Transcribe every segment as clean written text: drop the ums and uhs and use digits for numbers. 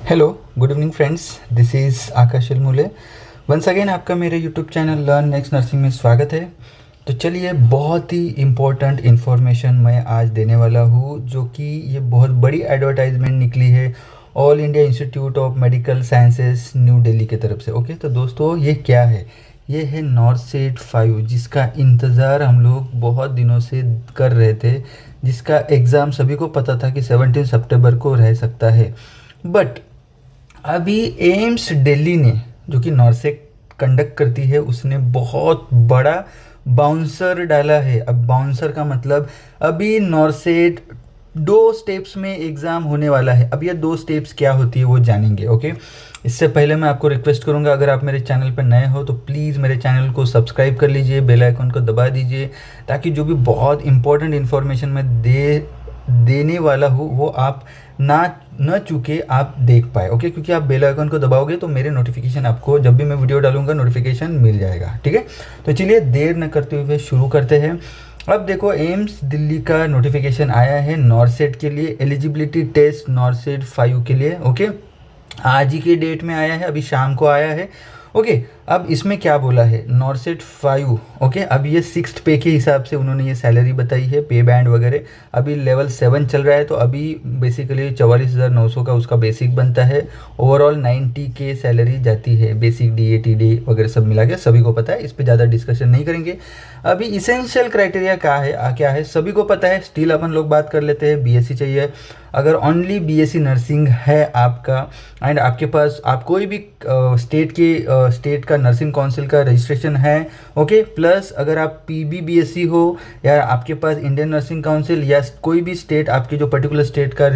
Hello, good evening friends. This is Akash Elmule. Once again आपका मेरे YouTube channel learn next nursing में स्वागत है। तो चलिए, बहुत ही इम्पोर्टेंट इन्फॉर्मेशन मैं आज देने वाला हूँ, जो कि ये बहुत बड़ी एडवर्टाइजमेंट निकली है all India institute of medical sciences new Delhi की तरफ से। ओके, तो दोस्तों ये क्या है? ये है नॉर्सेट 5, जिसका इंतज़ार हम लोग बहुत दिनों से कर रहे थे, जिसका एग्ज़ाम सभी को पता था कि 17 सितंबर को रह सकता है। बट अभी एम्स दिल्ली ने, जो कि नॉर्सेट कंडक्ट करती है, उसने बहुत बड़ा बाउंसर डाला है। अब बाउंसर का मतलब, अभी नॉर्सेट 2 स्टेप्स में एग्ज़ाम होने वाला है। अब ये 2 स्टेप्स क्या होती है वो जानेंगे। ओके, इससे पहले मैं आपको रिक्वेस्ट करूंगा, अगर आप मेरे चैनल पर नए हो तो प्लीज़ मेरे चैनल को सब्सक्राइब कर लीजिए, बेल आइकन को दबा दीजिए, ताकि जो भी बहुत इंपॉर्टेंट इन्फॉर्मेशन मैं देने वाला हूँ वो आप ना न चूके आप देख पाए। ओके, क्योंकि आप बेल आइकन को दबाओगे तो मेरे नोटिफिकेशन, आपको जब भी मैं वीडियो डालूंगा नोटिफिकेशन मिल जाएगा। ठीक है, तो चलिए देर न करते हुए शुरू करते हैं। अब देखो, एम्स दिल्ली का नोटिफिकेशन आया है नॉर्सेट के लिए, एलिजिबिलिटी टेस्ट नॉर्सेट 5 के लिए। ओके, आज ही के डेट में आया है, अभी शाम को आया है। ओके, अब इसमें क्या बोला है, नॉर्सेट 5। ओके, अब ये 6th पे के हिसाब से उन्होंने ये सैलरी बताई है, पे बैंड वगैरह। अभी लेवल 7 चल रहा है, तो अभी बेसिकली 44,900 का उसका बेसिक बनता है। ओवरऑल 90 के सैलरी जाती है, बेसिक डी वगैरह सब मिला के, सभी को पता है, इस पर ज़्यादा डिस्कशन नहीं करेंगे। अभी इसेंशियल क्राइटेरिया क्या है सभी को पता है, स्टिल अपन लोग बात कर लेते हैं। बीएससी चाहिए, अगर ओनली बीएससी नर्सिंग है आपका, एंड आपके पास आप कोई भी स्टेट का नर्सिंग काउंसिल का रजिस्ट्रेशन है। ओके, प्लस अगर आप पीबीबीएससी हो, या आपके पास इंडियन नर्सिंग काउंसिल या कोई भी स्टेट, आपकी जो पर्टिकुलर स्टेट का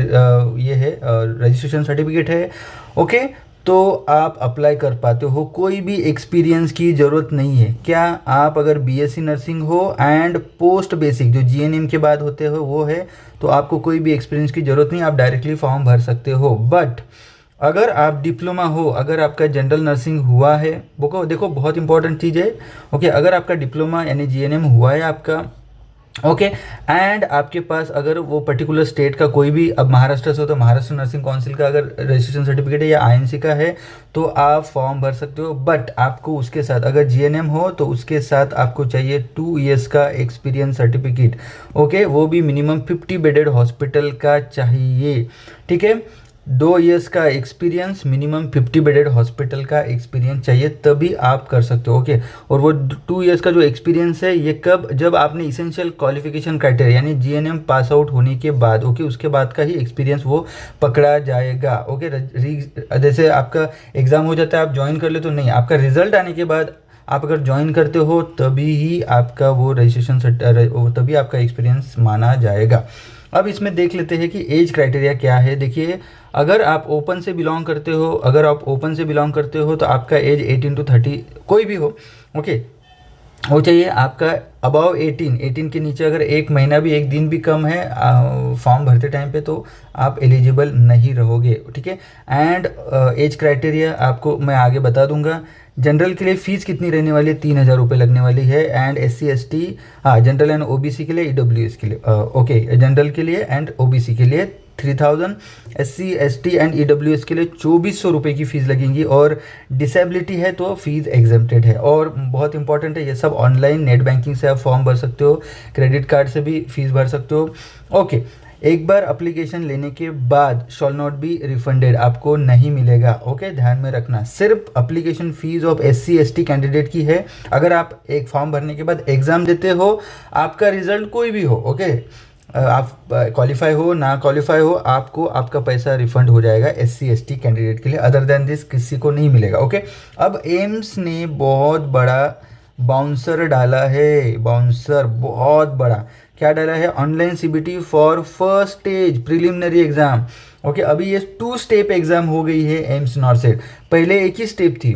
ये है रजिस्ट्रेशन सर्टिफिकेट है। ओके, तो आप अप्लाई कर पाते हो, कोई भी एक्सपीरियंस की ज़रूरत नहीं है। क्या आप अगर बीएससी नर्सिंग हो एंड पोस्ट बेसिक जो जीएनएम के बाद होते हो वो है, तो आपको कोई भी एक्सपीरियंस की ज़रूरत नहीं, आप डायरेक्टली फॉर्म भर सकते हो। बट अगर आप डिप्लोमा हो, अगर आपका जनरल नर्सिंग हुआ है, वो देखो बहुत इंपॉर्टेंट चीज़ है। ओके, अगर आपका डिप्लोमा यानी जीएनएम हुआ है आपका, ओके, एंड आपके पास अगर वो पर्टिकुलर स्टेट का कोई भी, अब महाराष्ट्र से हो तो महाराष्ट्र नर्सिंग काउंसिल का अगर रजिस्ट्रेशन सर्टिफिकेट है या आईएनसी का है, तो आप फॉर्म भर सकते हो। बट आपको उसके साथ, अगर जीएनएम हो तो उसके साथ आपको चाहिए 2 ईयर्स का एक्सपीरियंस सर्टिफिकेट। ओके, वो भी मिनिमम 50 बेडेड हॉस्पिटल का चाहिए। ठीक है, 2 ईयर्स का एक्सपीरियंस, मिनिमम 50 बेडेड हॉस्पिटल का एक्सपीरियंस चाहिए, तभी आप कर सकते हो। ओके, और वो 2 ईयर्स का जो एक्सपीरियंस है, ये कब, जब आपने इसेंशियल क्वालिफिकेशन क्राइटेरिया यानी जीएनएम पास आउट होने के बाद, ओके, उसके बाद का ही एक्सपीरियंस वो पकड़ा जाएगा। ओके, जैसे आपका एग्ज़ाम हो जाता है, आप ज्वाइन कर ले, तो नहीं, आपका रिजल्ट आने के बाद आप अगर ज्वाइन करते हो तभी ही आपका वो रजिस्ट्रेशन, तभी आपका एक्सपीरियंस माना जाएगा। अब इसमें देख लेते हैं कि एज क्राइटेरिया क्या है। देखिए, अगर आप ओपन से बिलोंग करते हो, तो आपका एज 18 to 30 कोई भी हो, ओके, वो चाहिए। आपका अबाव 18 के नीचे अगर एक महीना भी, एक दिन भी कम है फॉर्म भरते टाइम पे, तो आप एलिजिबल नहीं रहोगे। ठीक है, एंड एज क्राइटेरिया आपको मैं आगे बता दूंगा। जनरल के लिए फ़ीस कितनी रहने वाली है, 3,000 रुपये लगने वाली है। एंड SC ST, हाँ, जनरल एंड OBC के लिए, EWS के लिए, ओके, जनरल के लिए एंड OBC के लिए 3,000, SC ST एंड EWS के लिए 2,400 रुपये की फ़ीस लगेंगी। और डिसेबिलिटी है तो फीस एग्जेम्प्टेड है। और बहुत इंपॉर्टेंट है, ये सब ऑनलाइन नेट बैंकिंग से आप फॉर्म भर सकते हो, क्रेडिट कार्ड से भी फीस भर सकते हो। ओके, एक बार अप्लीकेशन लेने के बाद शॉल नॉट बी रिफंडेड, आपको नहीं मिलेगा। ओके, ध्यान में रखना, सिर्फ application fees of SC ST candidate की है। अगर आप एक फॉर्म भरने के बाद एग्ज़ाम देते हो, आपका रिजल्ट कोई भी हो, ओके, आप क्वालिफाई हो ना क्वालिफाई हो, आपको आपका पैसा रिफंड हो जाएगा SC ST कैंडिडेट के लिए। अदर देन दिस किसी को नहीं मिलेगा। ओके, अब एम्स ने बहुत बड़ा बाउंसर डाला है, बाउंसर बहुत बड़ा। क्या डाला है, online CBT for first stage preliminary exam. Okay, अभी ये 2 स्टेप एग्जाम हो गई है एम्स नॉर्सेट, पहले एक ही स्टेप थी।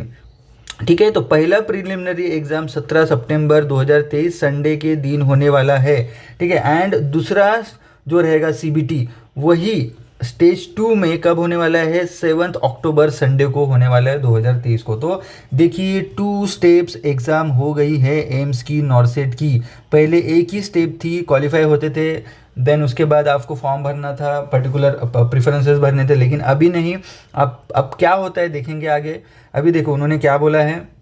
ठीक है, तो पहला प्रिलिमिनरी एग्जाम 17 सितंबर 2023 संडे के दिन होने वाला है। ठीक है, एंड दूसरा जो रहेगा CBT, वही स्टेज 2 में कब होने वाला है, 7 अक्टूबर संडे को होने वाला है 2023 को। तो देखिए, 2 स्टेप्स एग्ज़ाम हो गई है एम्स की, नॉर्सेट की। पहले एक ही स्टेप थी, क्वालिफाई होते थे देन उसके बाद आपको फॉर्म भरना था, पर्टिकुलर प्रेफरेंसेस भरने थे, लेकिन अभी नहीं। अब क्या होता है देखेंगे आगे। अभी देखो उन्होंने क्या बोला है,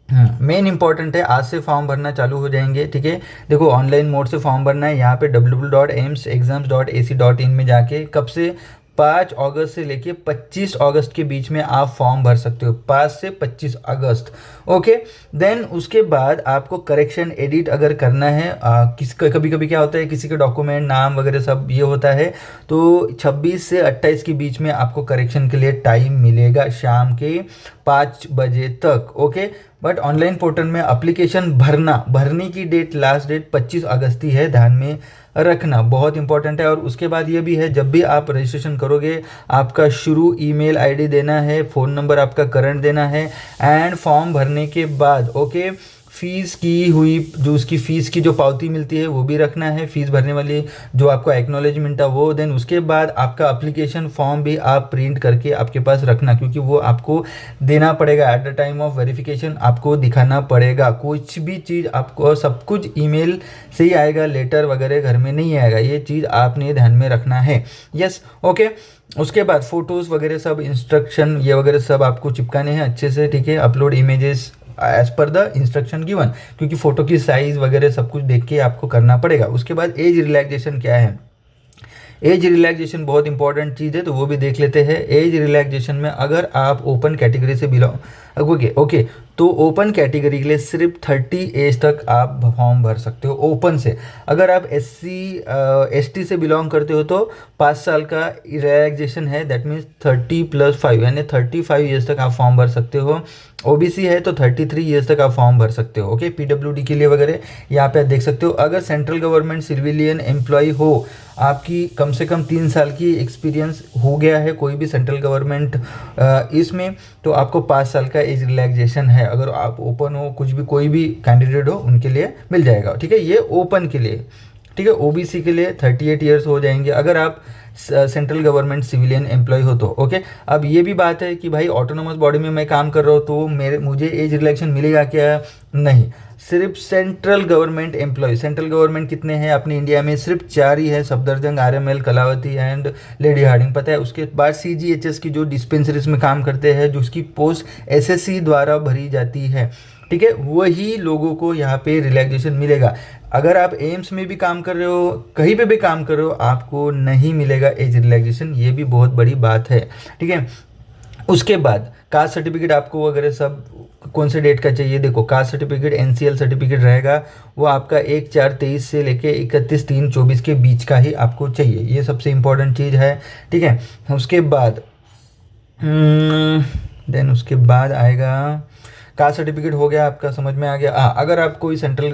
मेन इंपॉर्टेंट है, आज से फॉर्म भरना चालू हो जाएंगे, ठीक है। देखो ऑनलाइन मोड से फॉर्म भरना है, यहाँ पे www.aimsexams.ac.in में जाके कब से 5 अगस्त से लेके 25 अगस्त के बीच में आप फॉर्म भर सकते हो, 5 से 25 अगस्त। ओके, देन उसके बाद आपको करेक्शन एडिट अगर करना है, कभी कभी क्या होता है किसी के डॉक्यूमेंट नाम वगैरह सब ये होता है, तो 26 से 28 के बीच में आपको करेक्शन के लिए टाइम मिलेगा, शाम के 5 बजे तक। ओके, बट ऑनलाइन पोर्टल में एप्लीकेशन भरने की डेट, लास्ट डेट 25 अगस्त ही है, ध्यान में रखना, बहुत इंपॉर्टेंट है। और उसके बाद ये भी है, जब भी आप रजिस्ट्रेशन करोगे आपका शुरू ईमेल आईडी देना है, फ़ोन नंबर आपका करंट देना है, एंड फॉर्म भरने के बाद ओके फीस की हुई जो उसकी फ़ीस की जो पावती मिलती है वो भी रखना है, फ़ीस भरने वाली जो आपको एक्नॉलेजमेंट है वो। देन उसके बाद आपका एप्लीकेशन फॉर्म भी आप प्रिंट करके आपके पास रखना, क्योंकि वो आपको देना पड़ेगा at the time of verification, आपको दिखाना पड़ेगा। कुछ भी चीज़ आपको सब कुछ ईमेल से ही आएगा, लेटर वगैरह घर में नहीं आएगा, ये चीज़ आपने ध्यान में रखना है। Yes, okay. उसके बाद फ़ोटोज़ वगैरह सब इंस्ट्रक्शन ये वगैरह सब आपको चिपकाने हैं अच्छे से, ठीक है। Upload images as per the instruction given, क्योंकि फ़ोटो की साइज़ वगैरह सब कुछ देख के आपको करना पड़ेगा। उसके बाद एज रिलैक्सेशन क्या है, एज रिलैक्सेशन बहुत इंपॉर्टेंट चीज़ है, तो वो भी देख लेते हैं। एज रिलैक्सेशन में अगर आप ओपन कैटेगरी से बिलोंग ओके तो ओपन कैटेगरी के लिए सिर्फ 30 एज तक आप फॉर्म भर सकते हो ओपन से। अगर आप SC ST से बिलोंग करते हो तो 5 साल का रिलैक्सेशन है, दैट मीन्स 30+5 यानी 35 ईयर्स तक आप फॉर्म भर सकते हो। OBC है तो 33 ईयर्स तक आप फॉर्म भर सकते हो। ओके, PWD के लिए वगैरह यहाँ पे आप देख सकते हो। अगर सेंट्रल गवर्नमेंट सिविलियन एम्प्लॉय हो, आपकी कम से कम 3 साल की एक्सपीरियंस हो गया है कोई भी सेंट्रल गवर्नमेंट इसमें, तो आपको 5 साल का एज रिलैक्सेशन है। अगर आप ओपन हो, कुछ भी कोई भी कैंडिडेट हो उनके लिए मिल जाएगा, ठीक है। ये ओपन के लिए, ठीक है। OBC के लिए 38 ईयर्स हो जाएंगे अगर आप सेंट्रल गवर्नमेंट सिविलियन एम्प्लॉय हो तो। ओके, अब ये भी बात है कि भाई ऑटोनोमस बॉडी में मैं काम कर रहा हूँ तो मुझे एज रिलैक्सेशन मिलेगा क्या? नहीं, सिर्फ central government employ. Central government कितने हैं अपने इंडिया में? सिर्फ 4 ही है, Safdarjung, RML, Kalawati and lady Hardinge, पता है। उसके बाद CGHS की जो डिस्पेंसरीज में काम करते हैं, जो उसकी पोस्ट SSC द्वारा भरी जाती है, ठीक है, वही लोगों को यहाँ पे रिलैक्सेशन मिलेगा। अगर आप एम्स में भी काम कर रहे हो, कहीं पे भी काम कर रहे हो, आपको नहीं मिलेगा एज रिलैक्सेशन, ये भी बहुत बड़ी बात है, ठीक है। उसके बाद कास्ट सर्टिफिकेट आपको वगैरह सब कौन से डेट का चाहिए? देखो, कास्ट सर्टिफिकेट NCL सर्टिफिकेट रहेगा, वो आपका 1/4/23 से लेके 31/3/24 के बीच का ही आपको चाहिए, ये सबसे इम्पोर्टेंट चीज़ है, ठीक है। उसके बाद देन उसके बाद आएगा कास्ट सर्टिफिकेट, हो गया आपका, समझ में आ गया। अगर आप कोई सेंट्रल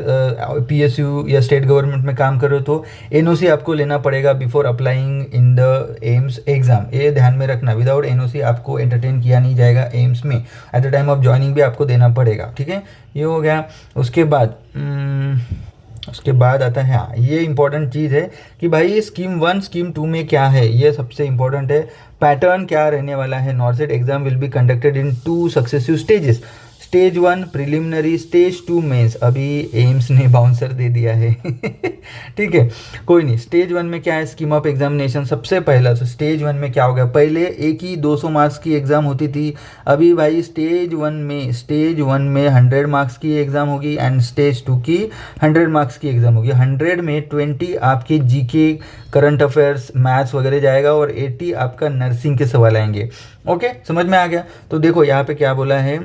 PSU या स्टेट गवर्नमेंट में काम कर रहे हो तो NOC आपको लेना पड़ेगा before applying in the AIIMS exam, ये ध्यान में रखना। विदाउट NOC आपको एंटरटेन किया नहीं जाएगा एम्स में, at the time of joining भी आपको देना पड़ेगा, ठीक है। ये हो गया। उसके बाद आता है, हाँ, ये इंपॉर्टेंट चीज़ है कि भाई स्कीम 1 स्कीम 2 में क्या है, ये सबसे इंपॉर्टेंट है। पैटर्न क्या रहने वाला है? NORCET exam will be conducted in 2 successive stages, stage 1 preliminary, stage 2 mains. अभी एम्स ने बाउंसर दे दिया है ठीक है, कोई नहीं। स्टेज 1 में क्या है? स्कीम ऑफ एग्जामिनेशन सबसे पहला। तो स्टेज 1 में क्या हो गया, पहले एक ही 200 मार्क्स की एग्ज़ाम होती थी, अभी भाई स्टेज 1 में 100 मार्क्स की एग्ज़ाम होगी एंड स्टेज 2 की 100 मार्क्स की एग्ज़ाम होगी। 100 में 20 आपके GK करंट अफेयर्स मैथ्स वगैरह जाएगा और 80 आपका नर्सिंग के सवाल आएंगे। ओके, समझ में आ गया। तो देखो यहाँ पे क्या बोला है,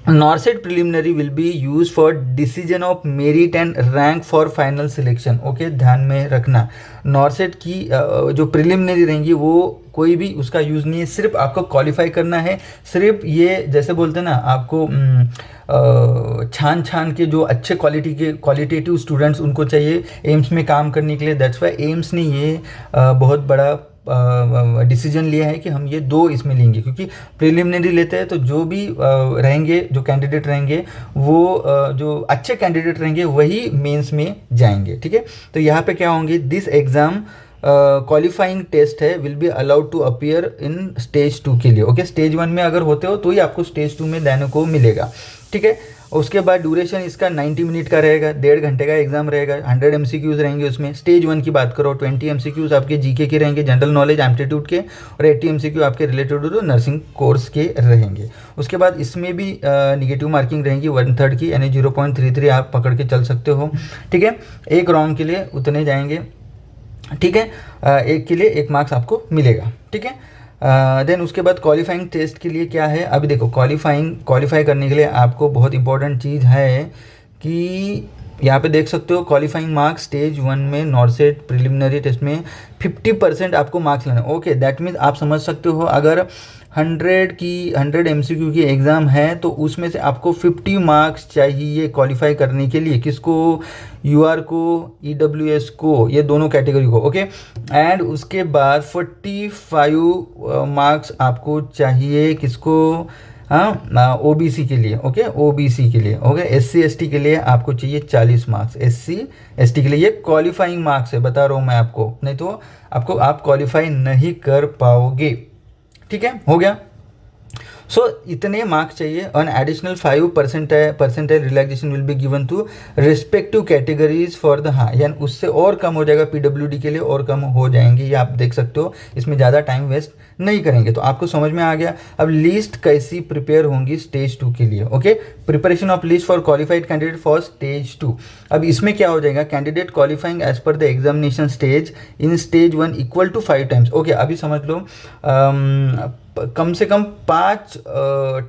नॉर्सेट preliminary will be use for decision of merit and rank for final selection. Okay, ध्यान में रखना, नॉर्सेट की जो प्रिलिमिनरी रहेंगी वो कोई भी उसका यूज़ नहीं है, सिर्फ आपको क्वालिफाई करना है। सिर्फ ये जैसे बोलते हैं ना, आपको छान के जो अच्छे क्वालिटेटिव स्टूडेंट्स उनको चाहिए एम्स में काम करने के लिए। दैट्स वाई एम्स ने ये बहुत बड़ा डिसीजन लिया है कि हम ये 2 इसमें लेंगे, क्योंकि प्रिलिमिनरी लेते हैं तो जो भी रहेंगे, जो कैंडिडेट रहेंगे वो जो अच्छे कैंडिडेट रहेंगे वही मेंस में जाएंगे, ठीक है। तो यहाँ पे क्या होंगे, दिस एग्ज़ाम क्वालिफाइंग टेस्ट है, will be allowed to appear in stage 2 के लिए। ओके, स्टेज 1 में अगर होते हो तो ही आपको स्टेज 2 में देने को मिलेगा, ठीक है। उसके बाद ड्यूरेशन इसका 90 मिनट का रहेगा, 1.5 घंटे का एग्जाम रहेगा, 100 एमसीक्यूज रहेंगे उसमें। स्टेज 1 की बात करो 20 एमसीक्यूज आपके जीके के रहेंगे, जनरल नॉलेज एप्टीट्यूड के, और 80 एमसीक्यू आपके रिलेटेड टू नर्सिंग कोर्स के रहेंगे। उसके बाद इसमें भी निगेटिव मार्किंग रहेंगी 1/3 की, यानी 0.33 आप पकड़ के चल सकते हो, ठीक है। एक रॉन्ग के लिए उतने जाएंगे, ठीक है, एक के लिए 1 मार्क्स आपको मिलेगा, ठीक है। देन उसके बाद क्वालिफाइंग टेस्ट के लिए क्या है, अभी देखो क्वालिफाई करने के लिए आपको बहुत इंपॉर्टेंट चीज़ है कि यहाँ पे देख सकते हो क्वालिफाइंग मार्क्स स्टेज 1 में नॉर्सेट प्रिलिमिनरी टेस्ट में 50% आपको मार्क्स लेना। ओके, दैट मीन्स आप समझ सकते हो अगर 100 एमसीक्यू की एग्ज़ाम है तो उसमें से आपको 50 मार्क्स चाहिए क्वालिफाई करने के लिए, किसको, यूआर को, ईडब्ल्यूएस को, ये दोनों कैटेगरी को, ओके। एंड उसके बाद 45 मार्क्स आपको चाहिए किसको, हाँ, ओबीसी के लिए, ओके, ओबीसी के लिए, ओके। एससी एसटी के लिए आपको चाहिए 40 मार्क्स, एससी एसटी के लिए ये क्वालिफाइंग मार्क्स है, बता रहा हूँ मैं आपको, नहीं तो आप क्वालिफाई नहीं कर पाओगे, ठीक है, हो गया। सो इतने मार्क्स चाहिए। On additional 5 percentile relaxation will be given to respective categories for the, हाँ, यानी उससे और कम हो जाएगा, पीडब्ल्यूडी के लिए और कम हो जाएंगे, ये आप देख सकते हो। इसमें ज़्यादा टाइम वेस्ट नहीं करेंगे, तो आपको समझ में आ गया। अब लिस्ट कैसी प्रिपेयर होंगी स्टेज 2 के लिए, okay. Preparation of list for qualified candidate for stage 2। अब इसमें क्या हो जाएगा, candidate qualifying as per the examination stage in stage 1 equal to 5 times, okay. अभी समझ लो कम से कम 5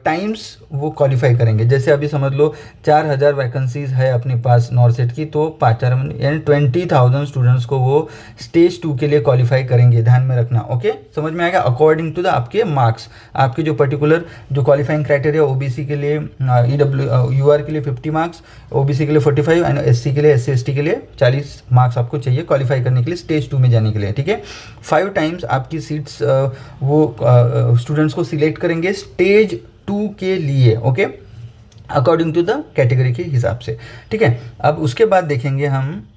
टाइम्स वो क्वालिफाई करेंगे। जैसे अभी समझ लो 4000 वैकेंसीज है अपने पास नॉर्सेट की, तो 5 यानी 20,000 स्टूडेंट्स को वो स्टेज 2 के लिए क्वालिफाई करेंगे, ध्यान में रखना, ओके। समझ में आएगा, अकॉर्डिंग टू द आपके मार्क्स, आपके जो पर्टिकुलर जो क्वालिफाइंग क्राइटेरिया, ओबीसी के लिए यूआर के लिए 50 मार्क्स, ओबीसी के लिए 45 एंड एससी के लिए, एससी एसटी के लिए 40 मार्क्स आपको चाहिए क्वालिफाई करने के लिए स्टेज 2 में जाने के लिए, ठीक है। 5 टाइम्स आपकी सीट्स वो स्टूडेंट्स को सिलेक्ट करेंगे स्टेज 2 के लिए, okay, according to the category के हिसाब से, ठीक है। अब उसके बाद देखेंगे हम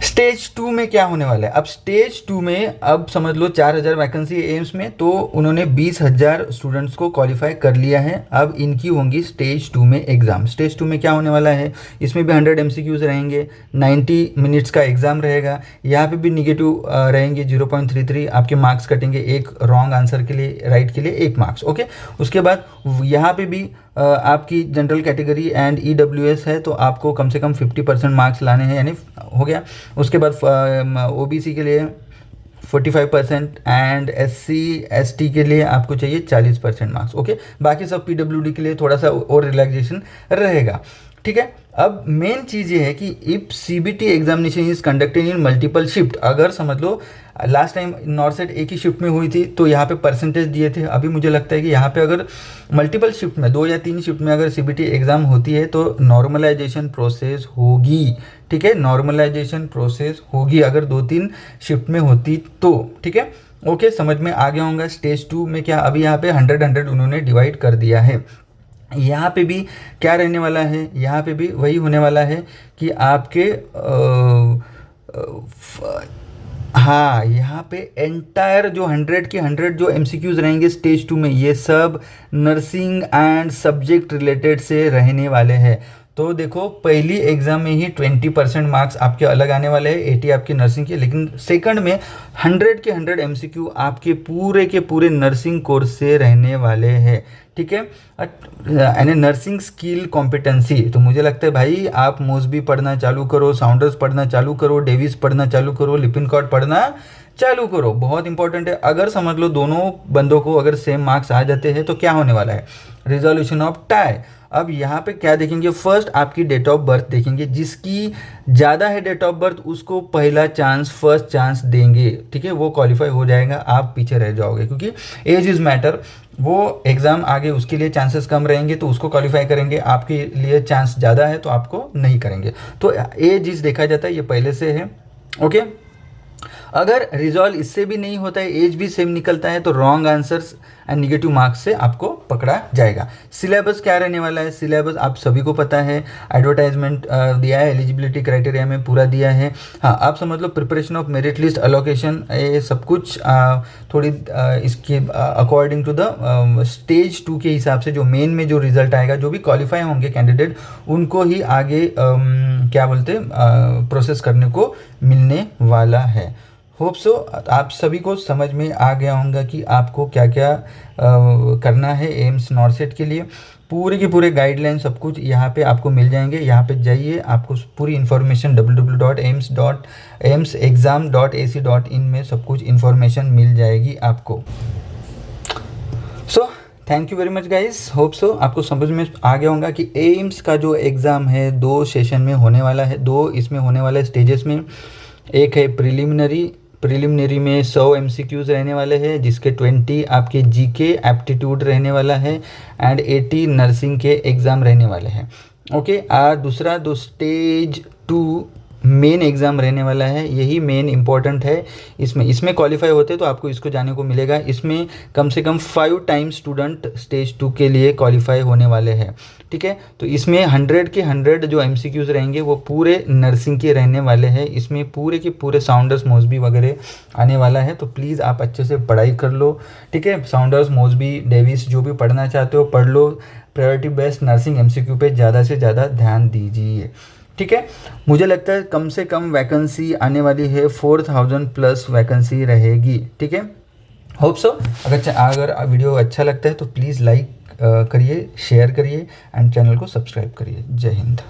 स्टेज 2 में क्या होने वाला है। अब स्टेज 2 में अब समझ लो 4000 वैकेंसी एम्स में, तो उन्होंने 20,000 स्टूडेंट्स को क्वालिफाई कर लिया है। अब इनकी होंगी स्टेज 2 में एग्ज़ाम। स्टेज 2 में क्या होने वाला है, इसमें भी 100 एमसीक्यूज रहेंगे, 90 मिनट्स का एग्ज़ाम रहेगा। यहाँ पे भी निगेटिव रहेंगे, 0.33 आपके मार्क्स कटेंगे, एक रॉन्ग आंसर के लिए, राइट के लिए 1 मार्क्स, ओके। उसके बाद यहाँ पे भी आपकी जनरल कैटेगरी एंड ईडब्ल्यूएस है, तो आपको कम से कम 50% मार्क्स लाने हैं, यानी हो गया। उसके बाद ओबीसी के लिए 45% एंड एससी एसटी के लिए आपको चाहिए 40% मार्क्स, ओके। बाकी सब पीडब्ल्यूडी के लिए थोड़ा सा और रिलैक्सेशन रहेगा, ठीक है। अब मेन चीज़ ये है कि if CBT examination is conducted in multiple shift, अगर समझ लो लास्ट टाइम नॉर्सेट एक ही शिफ्ट में हुई थी तो यहाँ पे परसेंटेज दिए थे, अभी मुझे लगता है कि यहाँ पे अगर मल्टीपल शिफ्ट में 2 या 3 शिफ्ट में अगर सीबीटी एग्ज़ाम होती है तो नॉर्मलाइजेशन प्रोसेस होगी, ठीक है, नॉर्मलाइजेशन प्रोसेस होगी अगर 2-3 शिफ्ट में होती तो, ठीक है, ओके। समझ में आ गया होगा। स्टेज 2 में क्या, अभी यहाँ पे 100 उन्होंने डिवाइड कर दिया है। यहाँ पे भी क्या रहने वाला है, यहाँ पे भी वही होने वाला है कि आपके हाँ, यहाँ पे एंटायर जो 100 के 100 जो एमसीक्यूज रहेंगे स्टेज 2 में, ये सब नर्सिंग एंड सब्जेक्ट रिलेटेड से रहने वाले हैं। तो देखो पहली एग्जाम में ही 20% मार्क्स आपके अलग आने वाले हैं, 80 आपकी नर्सिंग के, लेकिन सेकंड में 100 के 100 एमसीक्यू आपके पूरे के पूरे नर्सिंग कोर्स से रहने वाले हैं, ठीक है। यानी नर्सिंग स्किल कॉम्पिटेंसी, तो मुझे लगता है भाई आप मोसबी पढ़ना चालू करो, साउंडर्स पढ़ना चालू करो, डेविस पढ़ना चालू करो, लिपिनकॉट पढ़ना चालू करो, बहुत इंपॉर्टेंट है। अगर समझ लो दोनों बंदों को अगर सेम मार्क्स आ जाते हैं तो क्या होने वाला है, रिजोल्यूशन ऑफ टाई। अब यहाँ पे क्या देखेंगे, फर्स्ट आपकी डेट ऑफ बर्थ देखेंगे, जिसकी ज़्यादा है डेट ऑफ बर्थ उसको पहला चांस, फर्स्ट चांस देंगे, ठीक है, वो क्वालिफाई हो जाएगा, आप पीछे रह जाओगे, क्योंकि एज इज़ मैटर। वो एग्ज़ाम आगे उसके लिए चांसेस कम रहेंगे तो उसको क्वालिफाई करेंगे, आपके लिए चांस ज़्यादा है तो आपको नहीं करेंगे। तो एज इज देखा जाता है, ये पहले से है, ओके। अगर रिजॉल्व इससे भी नहीं होता है, एज भी सेम निकलता है, तो wrong answers and negative marks से आपको पकड़ा जाएगा। सिलेबस क्या रहने वाला है, सिलेबस आप सभी को पता है, एडवर्टाइजमेंट दिया है, एलिजिबिलिटी क्राइटेरिया में पूरा दिया है। हाँ, आप समझ लो preparation of merit list, allocation, ये सब कुछ थोड़ी इसके अकॉर्डिंग टू द स्टेज 2 के हिसाब से जो मेन में जो रिजल्ट आएगा, जो भी क्वालिफाई होंगे कैंडिडेट, उनको ही आगे क्या बोलते प्रोसेस करने को मिलने वाला है। होप सो आप सभी को समझ में आ गया होगा कि आपको क्या क्या करना है एम्स नॉर्सेट के लिए। पूरे के पूरे गाइडलाइन सब कुछ यहाँ पे आपको मिल जाएंगे। यहाँ पे जाइए, आपको पूरी इन्फॉर्मेशन www.aims.exam.ac.in में सब कुछ इन्फॉर्मेशन मिल जाएगी आपको। So thank you very much guys, hope so आपको समझ में आ गया होगा कि एम्स का जो एग्ज़ाम है 2 सेशन में होने वाला है, 2 इसमें होने वाला है स्टेजेस में। एक है प्रिलिमिनरी में 100 MCQs रहने वाले हैं, जिसके 20 आपके जीके एप्टीट्यूड रहने वाला है एंड 80 नर्सिंग के एग्ज़ाम रहने वाले हैं। ओके, दूसरा जो स्टेज 2 मेन एग्ज़ाम रहने वाला है, यही मेन इंपॉर्टेंट है। इसमें क्वालिफाई होते तो आपको इसको जाने को मिलेगा। इसमें कम से कम 5 टाइम्स स्टूडेंट स्टेज 2 के लिए क्वालिफाई होने वाले हैं, ठीक है। तो इसमें 100 के 100 जो MCQs रहेंगे वो पूरे नर्सिंग के रहने वाले हैं। इसमें पूरे के पूरे साउंडर्स मोस्बी वगैरह आने वाला है, तो प्लीज़ आप अच्छे से पढ़ाई कर लो, ठीक है। साउंडर्स मोस्बी डेविस जो भी पढ़ना चाहते हो पढ़ लो। प्रायोरिटी बेस्ड नर्सिंग MCQ पे ज़्यादा से ज़्यादा ध्यान दीजिए, ठीक है। मुझे लगता है कम से कम वैकेंसी आने वाली है, 4000 प्लस वैकेंसी रहेगी, ठीक है। होप सो अगर वीडियो अच्छा लगता है तो प्लीज़ लाइक करिए, शेयर करिए एंड चैनल को सब्सक्राइब करिए। जय हिंद।